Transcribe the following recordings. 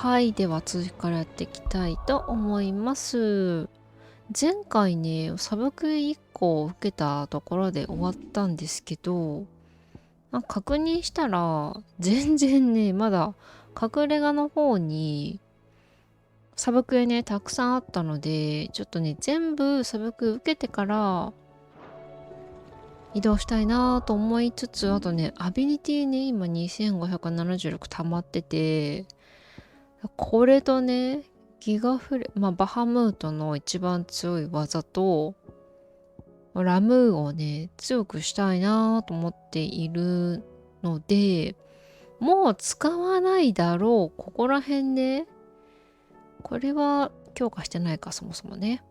はい、では続きからやっていきたいと思います。前回ね、サブクエ1個受けたところで終わったんですけど、確認したら、全然ね、まだ隠れ家の方にサブクエね、たくさんあったので、ちょっとね、全部サブクエ受けてから移動したいなと思いつつ、あとね、アビリティね、今2576溜まってて、これとね、ギガフレ、バハムートの一番強い技と、ラムーをね、強くしたいなと思っているので、もう使わないだろう。ここら辺ね。これは強化してないか、そもそもね。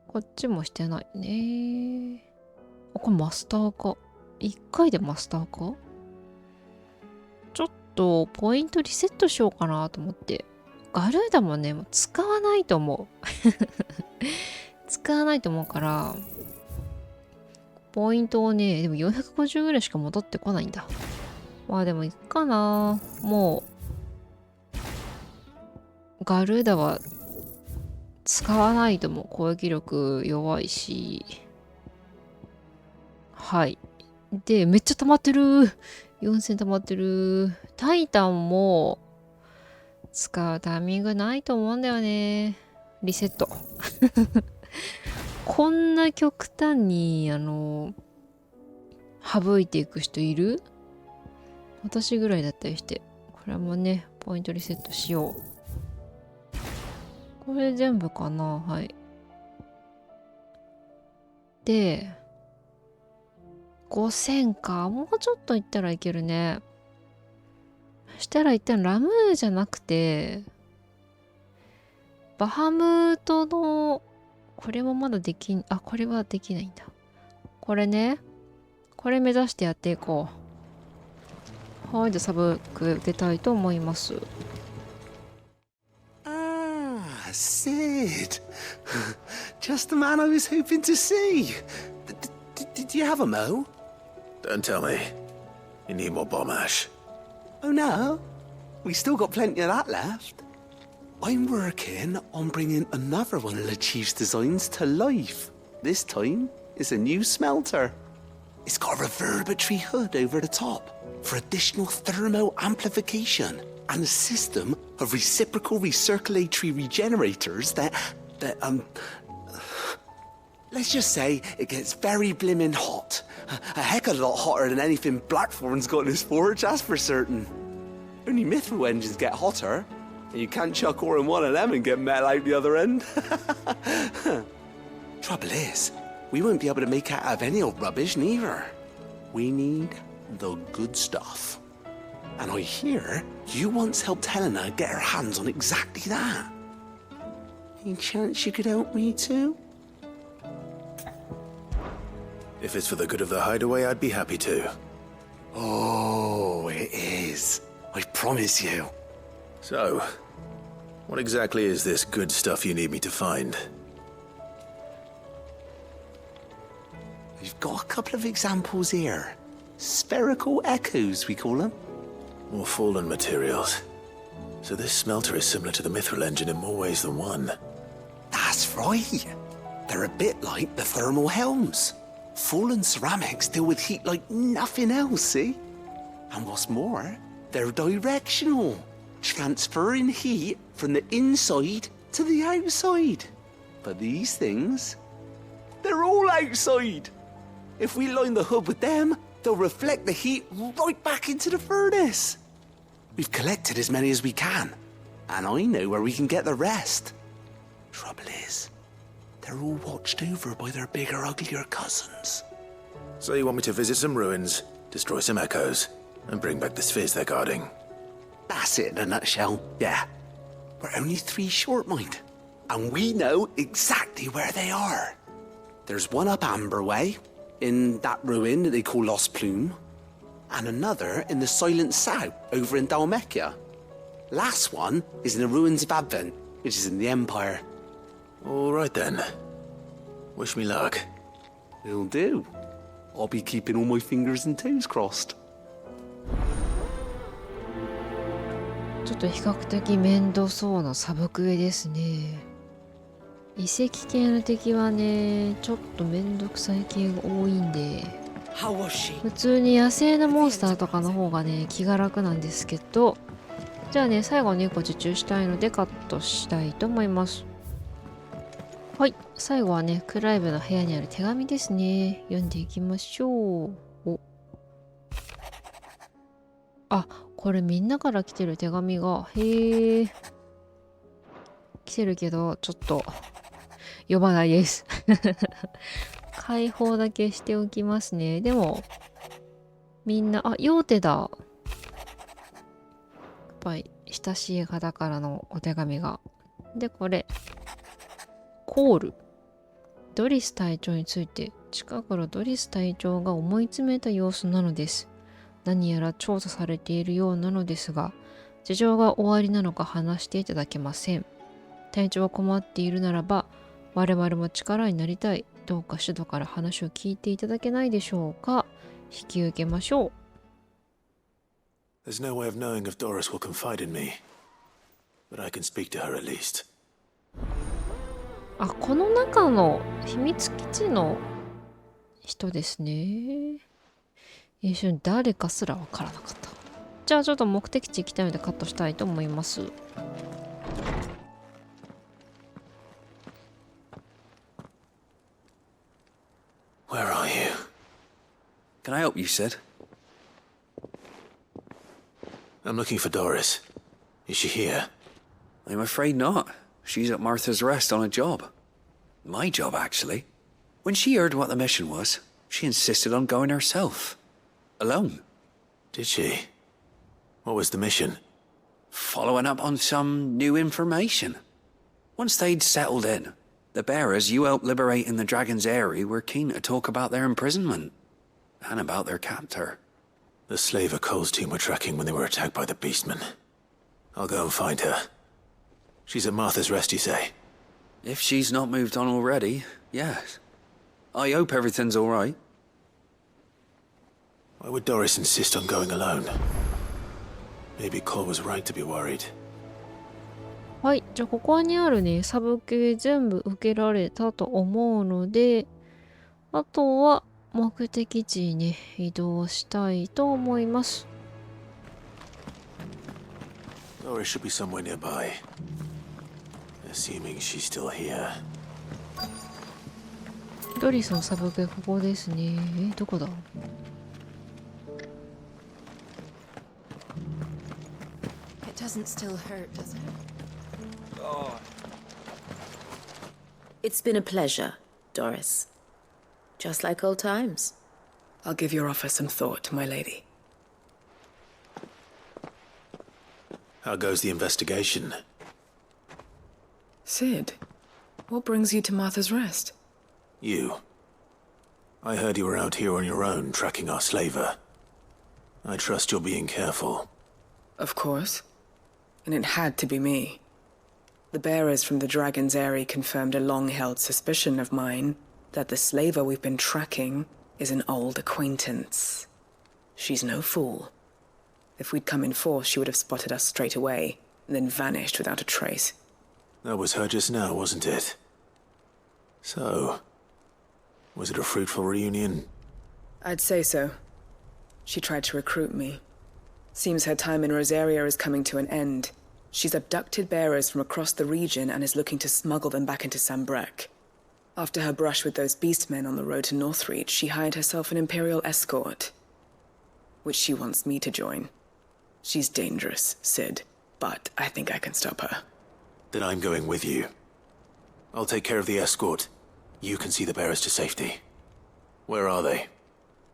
こっちもしてないね。これマスターか。1回でマスターか？ちょっとポイントリセットしようかなと思って。ガルーダもね、もう使わないと思う。使わないと思うから、ポイントをね、でも450ぐらいしか戻ってこないんだ。まあでもいっかな。もう、ガルーダは使わないともう攻撃力弱いし。はい。で、めっちゃ溜まってる。4000溜まってる。タイタンも使うタイミングないと思うんだよね。リセット。こんな極端に、省いていく人いる？私ぐらいだったりして。これもね、ポイントリセットしよう。これ全部かな？はい。で、5000か。もうちょっといったらいけるね。したら一旦ラムーじゃなくて、バハムートの、これもまだできん、これはできないんだ。これね。これ目指してやっていこう。はい、じゃあサブク受けたいと思います。Sid. Just the man I was hoping to see. Did you have a mo? Don't tell me. You need more bomb ash. Oh no, we still got plenty of that left. I'm working on bringing another one of the Chief's designs to life. This time, it's a new smelter. It's got a reverberatory hood over the top for additional thermo amplification and a system of reciprocal recirculatory regenerators that let's just say it gets very blimmin' hot. A heck of a lot hotter than anything Blackthorn's got in his forge, that's for certain. Only mithril engines get hotter, and you can't chuck ore in one of them and get metal out the other end. Trouble is, we won't be able to make out of any old rubbish neither. We need the good stuff. And I hear you once helped Helena get her hands on exactly that. Any chance you could help me too? If it's for the good of the hideaway, I'd be happy to. Oh, it is. I promise you. So, what exactly is this good stuff you need me to find? We've got a couple of examples here. Spherical echoes, we call them. More fallen materials. So this smelter is similar to the mithril engine in more ways than one. That's right. They're a bit like the thermal helms. Fallen ceramics deal with heat like nothing else, see? And what's more, they're directional, transferring heat from the inside to the outside. But these things, they're all outside. If we line the hood with them, they'll reflect the heat right back into the furnace. We've collected as many as we can, and I know where we can get the rest. Trouble is, they're all watched over by their bigger, uglier cousins. So you want me to visit some ruins, destroy some echoes, and bring back the spheres they're guarding? That's it in a nutshell, yeah. We're only 3 short, mind, and we know exactly where they are. There's one up Amber Way, in that ruin that they call Lost Plume, and another in the Silent South over in Dalmekia. Last one is in the ruins of Advent, which is in the Empire. All right then. Wish me luck. Will do. I'll be keeping all my fingers and toes crossed. ちょっと比較的面倒そうなサブクエですね。遺跡系の敵はね、ちょっとめんどくさい系が多いんで、普通に野生のモンスターとかの方がね、気が楽なんですけど、じゃあね、最後に1個受注したいのでカットしたいと思います。はい、最後はね、クライブの部屋にある手紙ですね。読んでいきましょう。お。あ、これみんなから来てる手紙が、へえ。来てるけど、ちょっと、読まないです。開放だけしておきますね。でも、みんな、あ、用手だ。やっぱり、親しい方からのお手紙が。で、これ、コール。ドリス隊長について、近頃ドリス隊長が思い詰めた様子なのです。何やら調査されているようなのですが、事情が終わりなのか話していただけません。隊長が困っているならば、我々も力になりたい。どうか首都から話を聞いていただけないでしょうか。引き受けましょう。There's no way of knowing if Doris will confide in me, but I can speak to her at least. あ、この中の秘密基地の人ですね。一瞬誰かすらわからなかった。じゃあちょっと目的地行きたいのでカットしたいと思います。Where are you? Can I help you, Sid? I'm looking for Doris. Is she here? I'm afraid not. She's at Martha's Rest on a job. My job, actually. When she heard what the mission was, she insisted on going herself. Alone. Did she? What was the mission? Following up on some new information. Once they'd settled in, the bearers you helped liberate in the Dragon's Eyrie were keen to talk about their imprisonment. And about their captor. The slaver Cole's team were tracking when they were attacked by the Beastmen. I'll go and find her. She's at Martha's Rest, you say? If she's not moved on already, yes. I hope everything's all right. Why would Doris insist on going alone? Maybe Cole was right to be worried. はい、じゃあここにあるね、サブ系全部受けられたと思うので、あとは目的地に移動したいと思います。Doris should be somewhere nearby. Assuming she's still here. ドリスのサブ系ここですね。どこだ？ It doesn't still hurt, does it? Oh. It's been a pleasure, Doris. Just like old times. I'll give your offer some thought, my lady. How goes the investigation? Sid, what brings you to Martha's Rest? You. I heard you were out here on your own, tracking our slaver. I trust you're being careful. Of course. And it had to be me. The bearers from the Dragon's Eyrie confirmed a long-held suspicion of mine that the slaver we've been tracking is an old acquaintance. She's no fool. If we'd come in force, she would have spotted us straight away, and then vanished without a trace. That was her just now, wasn't it? So, was it a fruitful reunion? I'd say so. She tried to recruit me. Seems her time in Rosaria is coming to an end. She's abducted bearers from across the region and is looking to smuggle them back into Sambrek. After her brush with those beastmen on the road to Northreach, she hired herself an Imperial escort, which she wants me to join. She's dangerous, Sid, but I think I can stop her. Then I'm going with you. I'll take care of the escort. You can see the bearers to safety. Where are they?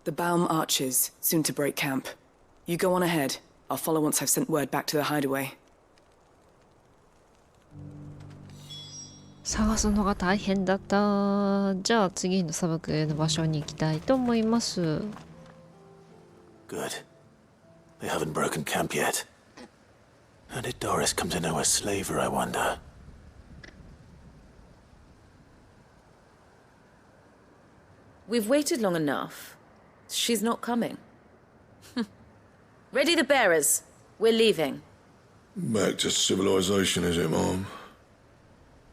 The Baum Archers, soon to break camp. You go on ahead. I'll follow once I've sent word back to the hideaway. 探すのが大変だった。じゃあ次の砂漠の場所に行きたいと思います。Good. They haven't broken camp yet. How did Doris come to know a slaver, I wonder? We've waited long enough. She's not coming. Ready the bearers. We're leaving. Back to civilization, is it, Mom?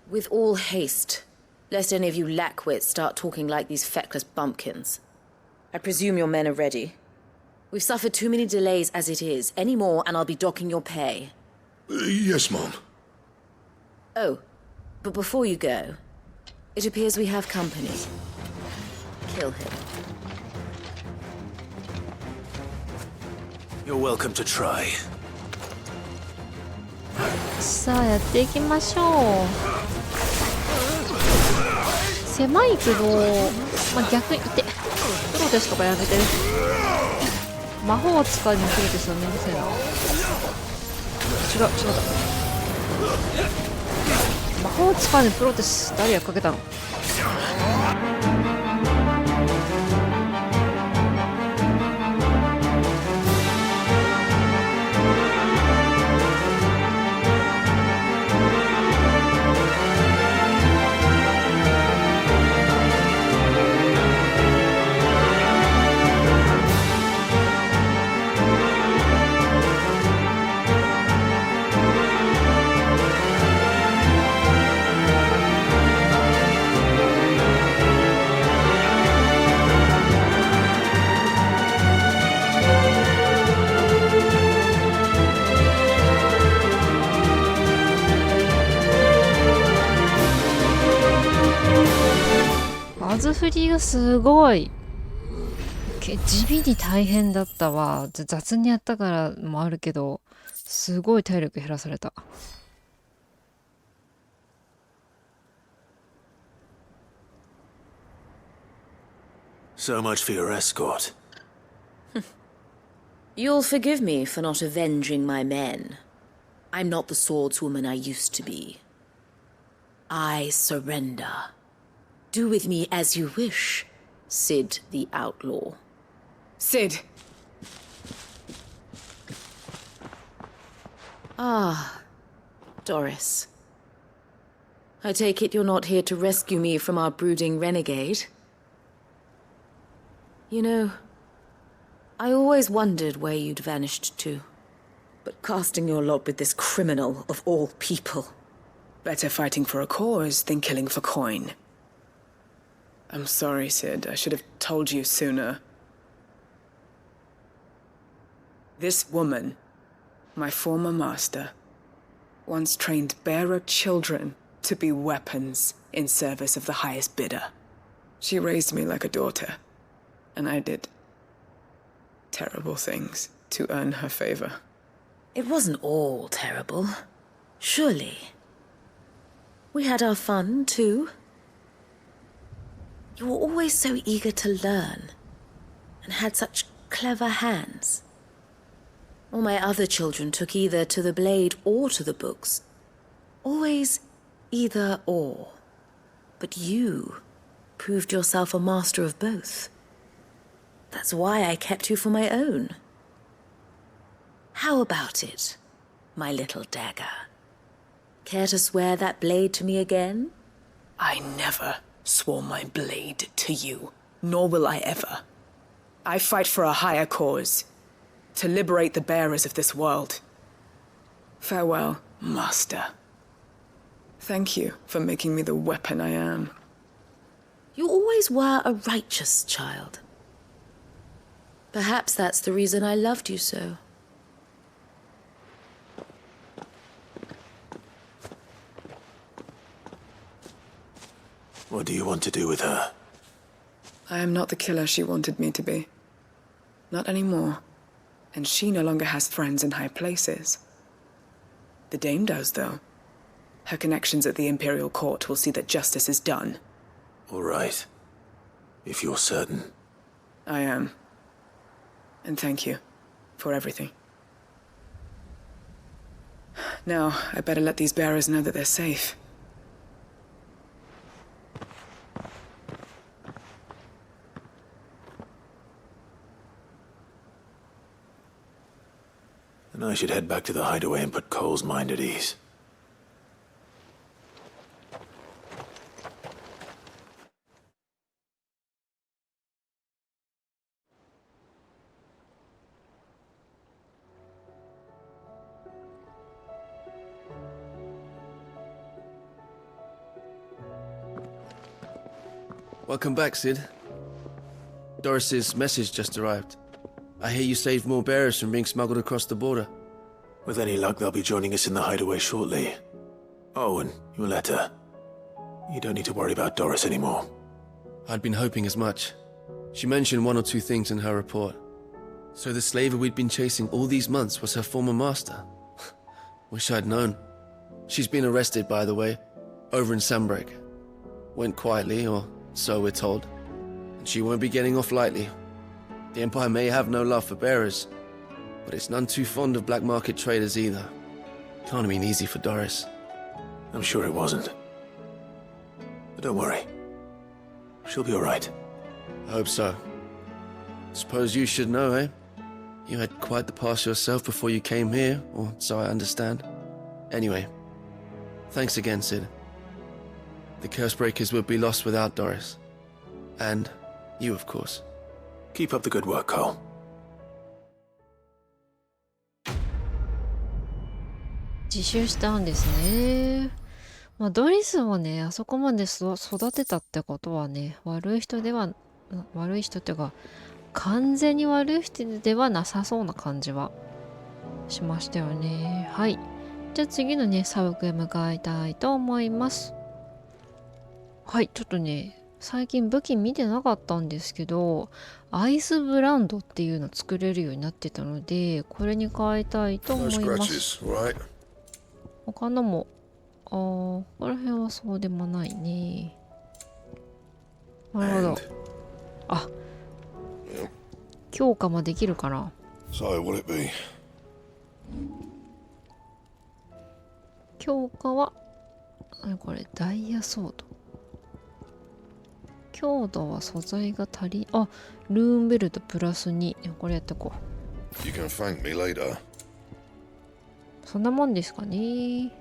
With all haste, lest any of you lackwits start talking like these feckless bumpkins. I presume your men are ready. We've suffered too many delays as it is. Any more, and I'll be docking your pay. Yes, Mom. Oh, but before you go, it appears we have company. Kill him. You're welcome to try. さあやっていきましょう。狭いけど、まあ、逆にいてプロテスとかやめて。魔法使いのプロテスはめんどくせえな。違った。魔法使いのプロテス誰やっかけたの。バズ振りがすごい。地味に大変だったわ。雑にやったからもあるけど、すごい体力減らされた。So much for your escort. You'll forgive me for not avenging my men. I'm not the swordswoman I used to be. I surrender. Do with me as you wish, Sid the Outlaw. Sid! Ah, Doris. I take it you're not here to rescue me from our brooding renegade? You know, I always wondered where you'd vanished to. But casting your lot with this criminal of all people. Better fighting for a cause than killing for coin. I'm sorry, Sid. I should have told you sooner. This woman, my former master, once trained bearer children to be weapons in service of the highest bidder. She raised me like a daughter, and I did terrible things to earn her favor. It wasn't all terrible, surely. We had our fun, too. You were always so eager to learn, and had such clever hands. All my other children took either to the blade or to the books. Always either or. But you proved yourself a master of both. That's why I kept you for my own. How about it, my little dagger? Care to swear that blade to me again? I never swore my blade to you, nor will I ever. I fight for a higher cause, to liberate the bearers of this world. Farewell, Master. Thank you for making me the weapon I am. You always were a righteous child. Perhaps that's the reason I loved you so. What do you want to do with her? I am not the killer she wanted me to be. Not anymore. And she no longer has friends in high places. The Dame does, though. Her connections at the Imperial Court will see that justice is done. All right. If you're certain. I am. And thank you for everything. Now, I better let these bearers know that they're safe. Then I should head back to the hideaway and put Cole's mind at ease. Welcome back, Sid. Doris's message just arrived. I hear you saved more bearers from being smuggled across the border. With any luck, they'll be joining us in the hideaway shortly. Oh, and your letter. You don't need to worry about Doris anymore. I'd been hoping as much. She mentioned one or two things in her report. So the slaver we'd been chasing all these months was her former master. Wish I'd known. She's been arrested, by the way, over in Sandbreak. Went quietly, or so we're told. And she won't be getting off lightly. The Empire may have no love for bearers, but it's none too fond of black market traders either. Can't have been easy for Doris. I'm sure it wasn't. But don't worry. She'll be all right. I hope so. Suppose you should know, eh? You had quite the past yourself before you came here, or so I understand. Anyway, thanks again, Sid. The Cursebreakers would be lost without Doris. And you, of course. Keep up the good work, Cole. 自首したんですね。まあ、ドリスをね、あそこまで育てたってことはね、悪い人っていうか、完全に悪い人ではなさそうな感じはしましたよね。はい。じゃあ次のね、サブクへ向かいたいと思います。はい、ちょっとね、最近武器見てなかったんですけど、アイスブランドっていうの作れるようになってたので、これに変えたいと思います。他のも、ここら辺はそうでもないね。なるほど。あ、強化もできるかな。So, will it be? 強化は、これ、ダイヤソード。強度は素材が足り、あ、ルーンベルトプラス2。これやってこう。You can thank me later. そんなもんですかね。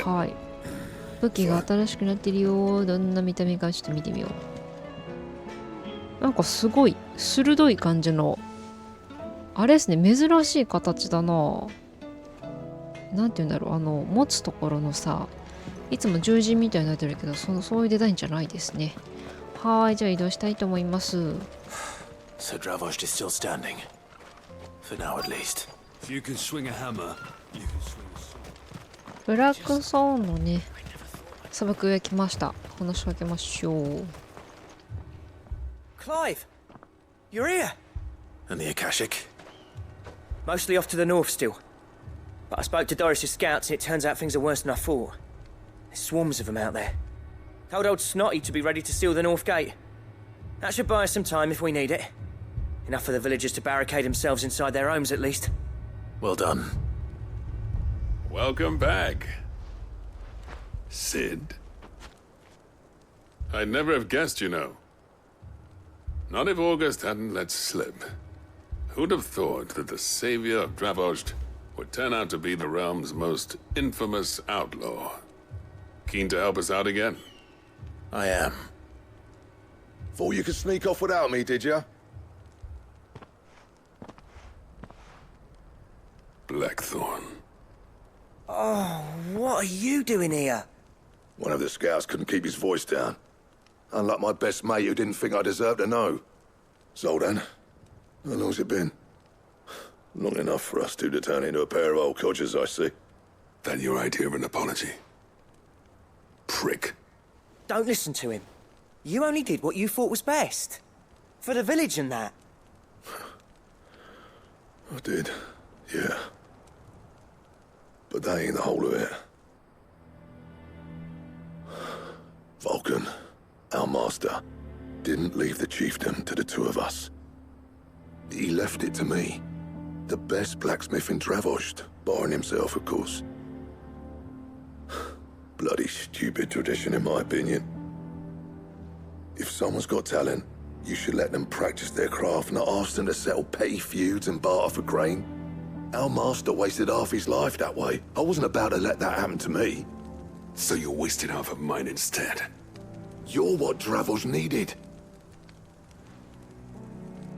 はい。武器が新しくなってるよ。どんな見た目かちょっと見てみよう。なんかすごい鋭い感じの、あれですね、珍しい形だな。なんて言うんだろう、持つところのさ、いつも十字みたいになってるけど、そういうデザインじゃないですね。はい、じゃあ移動したいと思います。So Dravosht is still standing. For now at least. If you can swing a hammer, you can swing a sword. ブラックソーンのね、砂漠が来ました。話しかけましょう。Clive, you're here. And the Akashic? Mostly off to the north still. But I spoke to Doris's scouts and it turns out things are worse than I thought. There's swarms of them out there. Told old Snotty to be ready to seal the north gate. That should buy us some time if we need it. Enough for the villagers to barricade themselves inside their homes at least. Well done. Welcome back, Sid. I'd never have guessed, you know. Not if August hadn't let slip. Who'd have thought that the savior of Dravosht would turn out to be the realm's most infamous outlaw? Keen to help us out again? I am. Thought you could sneak off without me, did you? Blackthorn. Oh, what are you doing here? One of the scouts couldn't keep his voice down. Unlike my best mate who didn't think I deserved to know. Zoldan, how long's it been? Long enough for us two to turn into a pair of old codgers, I see. That your idea of an apology? Prick. Don't listen to him. You only did what you thought was best. For the village and that. I did, yeah. But that ain't the whole of it. Vulcan, our master, didn't leave the chiefdom to the two of us. He left it to me. The best blacksmith in Dravosht, barring himself, of course. Bloody stupid tradition, in my opinion. If someone's got talent, you should let them practice their craft, not ask them to settle petty feuds and barter for grain. Our master wasted half his life that way. I wasn't about to let that happen to me. So you wasted half of mine instead. You're what Dravosht needed.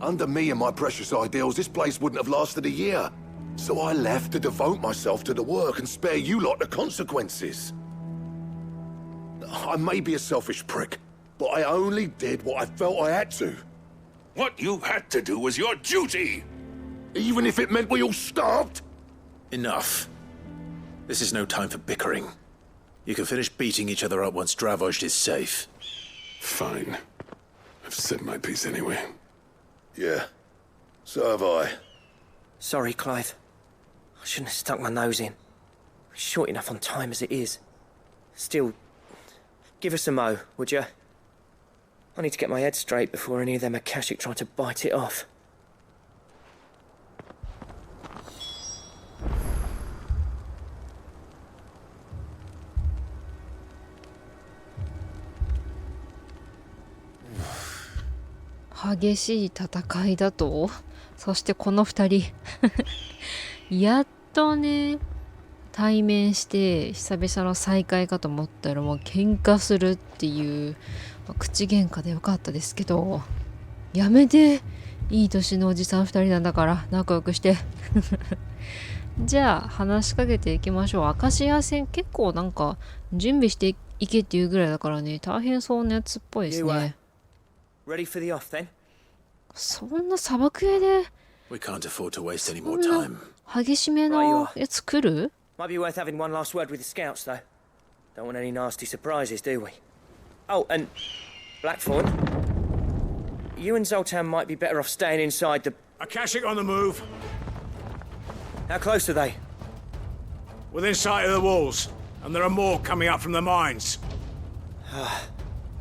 Under me and my precious ideals, this place wouldn't have lasted a year. So I left to devote myself to the work and spare you lot the consequences. I may be a selfish prick, but I only did what I felt I had to. What you had to do was your duty! Even if it meant we all starved? Enough. This is no time for bickering. You can finish beating each other up once Dravozd is safe. Fine. I've said my piece anyway. Yeah, so have I. Sorry, Clive. I shouldn't have stuck my nose in. We're short enough on time as it is. Still, give us a mo, would you? I need to get my head straight before any of them Akashic try to bite it off.激しい戦いだと。そしてこの2人やっとね対面して久々の再会かと思ったらもう喧嘩するっていう、口喧嘩でよかったですけど、やめて、いい年のおじさん2人なんだから仲良くしてじゃあ話しかけていきましょう。アカシア戦結構なんか準備していけっていうぐらいだからね、大変そうなやつっぽいですね。Ready for the off then? そんな砂漠へで We can't afford to waste any more time. 激しめのやつ来る？ Might be worth having one last word with the scouts, though. Don't want any nasty surprises, do we? Oh, and Blackthorn, you and Zoltan might be better off staying inside the... Akashic on the move. How close are they? Within sight of the walls, and there are more coming up from the mines.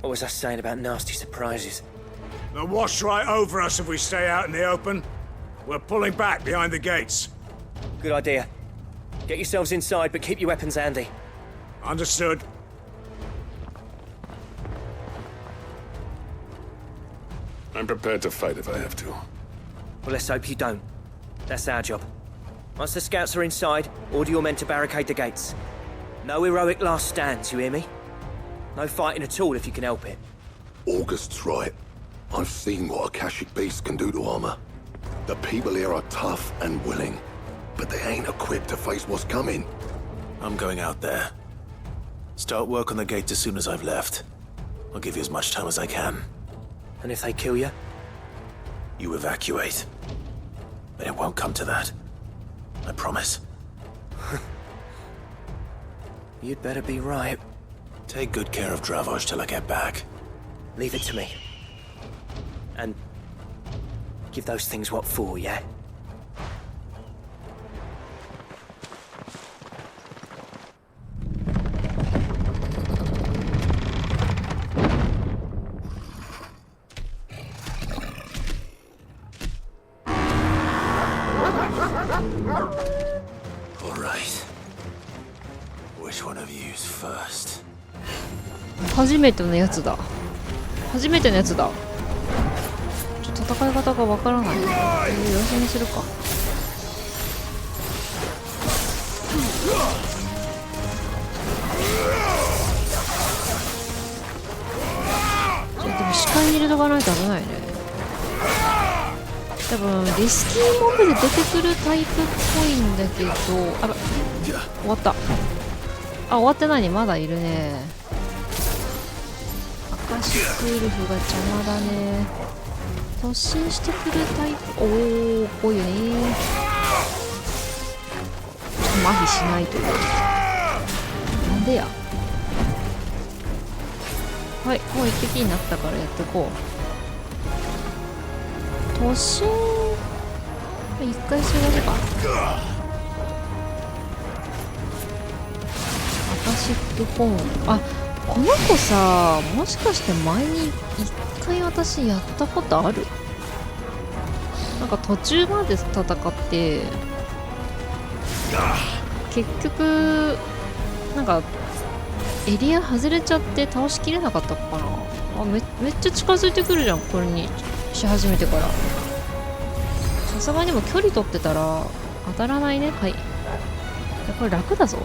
What was I saying about nasty surprises? They'll wash right over us if we stay out in the open. We're pulling back behind the gates. Good idea. Get yourselves inside, but keep your weapons handy. Understood. I'm prepared to fight if I have to. Well, let's hope you don't. That's our job. Once the scouts are inside, order your men to barricade the gates. No heroic last stands, you hear me? No fighting at all if you can help it. August's right. I've seen what Akashic beasts can do to armor. The people here are tough and willing, but they ain't equipped to face what's coming. I'm going out there. Start work on the gate as soon as I've left. I'll give you as much time as I can. And if they kill you? You evacuate. But it won't come to that. I promise. You'd better be right. Take good care of Dravozd till I get back. Leave it to me. And give those things what for, yeah? All right. Which one of you's first? 初めてのやつだ。初めてのやつだ。戦い方がわからない。様子にするか。でも視界に入れとかないと危ないね。多分リスキーモブで出てくるタイプっぽいんだけど、あ、終わった。あ、終わってないね。まだいるね。アカシックウルフが邪魔だね。突進してくるタイプ、おー、多いよね。麻痺しないと。なんでや。はい、もう一匹になったからやっていこう。突進一回するだけか。アカシックホーン、あ、この子さ、もしかして前に一回私やったことある？なんか途中まで戦って結局なんかエリア外れちゃって倒しきれなかったのかな。あ、めっちゃ近づいてくるじゃん、これにし始めてから。さすがにも距離取ってたら当たらないね。はい、これ楽だぞ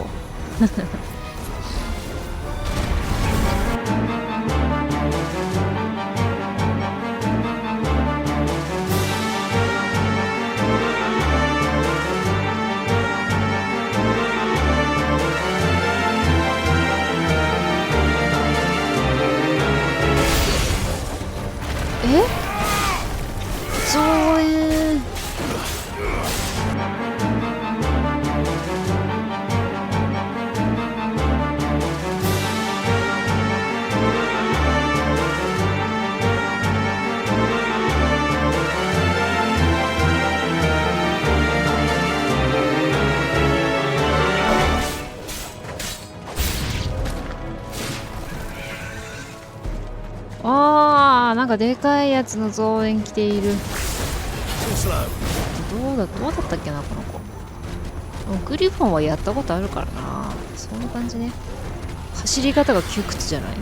なんかでかいやつの増援来ている。どうだったっけなこの子。グリフォンはやったことあるからな。そんな感じね。走り方が窮屈じゃない。